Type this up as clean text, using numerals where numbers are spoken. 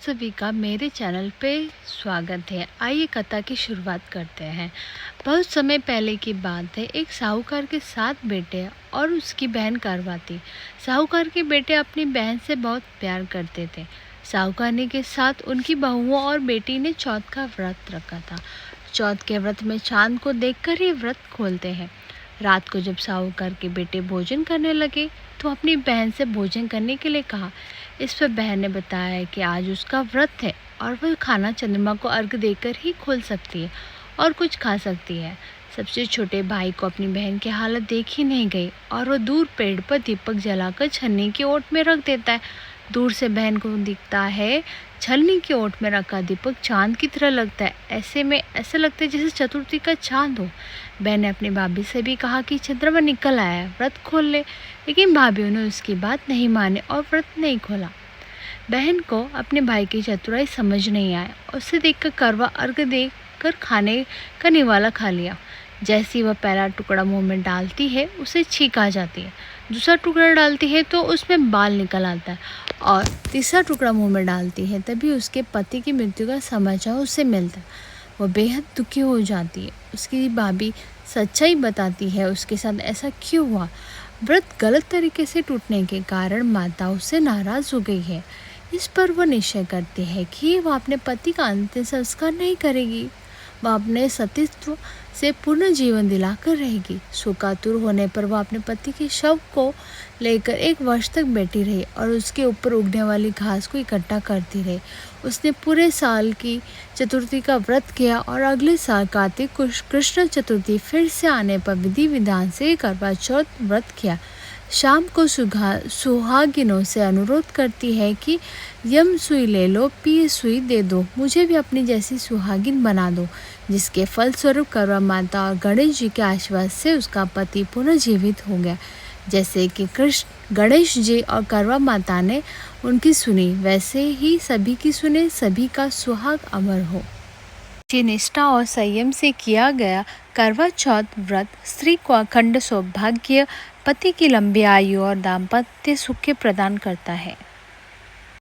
सभी का मेरे चैनल पे स्वागत है। आइए कथा की शुरुआत करते हैं। बहुत समय पहले की बात है। एक साहूकार के 7 बेटे और उसकी बहन करवा थी। साहूकार के बेटे अपनी बहन से बहुत प्यार करते थे। साहूकारनी के साथ उनकी बहुओं और बेटी ने चौथ का व्रत रखा था। चौथ के व्रत में चांद को देखकर ही व्रत खोलते हैं। रात को जब साहूकार के बेटे भोजन करने लगे तो अपनी बहन से भोजन करने के लिए कहा। इस पर बहन ने बताया कि आज उसका व्रत है और वह खाना चंद्रमा को अर्घ देकर ही खोल सकती है और कुछ खा सकती है। सबसे छोटे भाई को अपनी बहन की हालत देखी नहीं गई और वह दूर पेड़ पर दीपक जलाकर छन्नी की ओट में रख देता है। दूर से बहन को दिखता है छलनी की ओट में रखा दीपक चांद की तरह लगता है। ऐसे में ऐसा लगता है जैसे चतुर्थी का चांद हो। बहन ने अपनी भाभी से भी कहा कि चंद्रमा निकल आया है, व्रत खोल ले, लेकिन भाभी ने उसकी बात नहीं मानी और व्रत नहीं खोला। बहन को अपने भाई की चतुराई समझ नहीं आया। उसे देखकर करवा अर्घ देकर खाने का निवाला खा लिया। जैसे ही वह पहला टुकड़ा मुंह में डालती है उसे छींक आ जाती है। दूसरा टुकड़ा डालती है तो उसमें बाल निकल आता है और तीसरा टुकड़ा मुंह में डालती है तभी उसके पति की मृत्यु का समाचार उसे मिलता है। वह बेहद दुखी हो जाती है। उसकी भाभी सच्चाई बताती है उसके साथ ऐसा क्यों हुआ। व्रत गलत तरीके से टूटने के कारण माता उससे नाराज़ हो गई है। इस पर वह निश्चय करती है कि वह अपने पति का अंतिम संस्कार नहीं करेगी। वह अपने सतीत्व से पूर्ण जीवन दिलाकर रहेगी। शोकातुर होने पर वह अपने पति के शव को लेकर 1 वर्ष तक बैठी रही और उसके ऊपर उगने वाली घास को इकट्ठा करती रही। उसने पूरे साल की चतुर्थी का व्रत किया और अगले साल कार्तिक कृष्ण चतुर्थी फिर से आने पर विधि विधान से करवा चौथ व्रत किया। शाम को सुहागिनों से अनुरोध करती है कि यम सुई ले लो, पिए सुई दे दो, मुझे भी अपनी जैसी सुहागिन बना दो, जिसके फलस्वरूप करवा माता और गणेश जी के आशीर्वाद से उसका पति पुनर्जीवित हो गया। जैसे कि कृष्ण गणेश जी और करवा माता ने उनकी सुनी, वैसे ही सभी की सुने, सभी का सुहाग अमर हो। निष्ठा और संयम से किया गया करवा चौथ व्रत स्त्री को अखंड सौभाग्य, पति की लंबी आयु और दाम्पत्य सुख प्रदान करता है।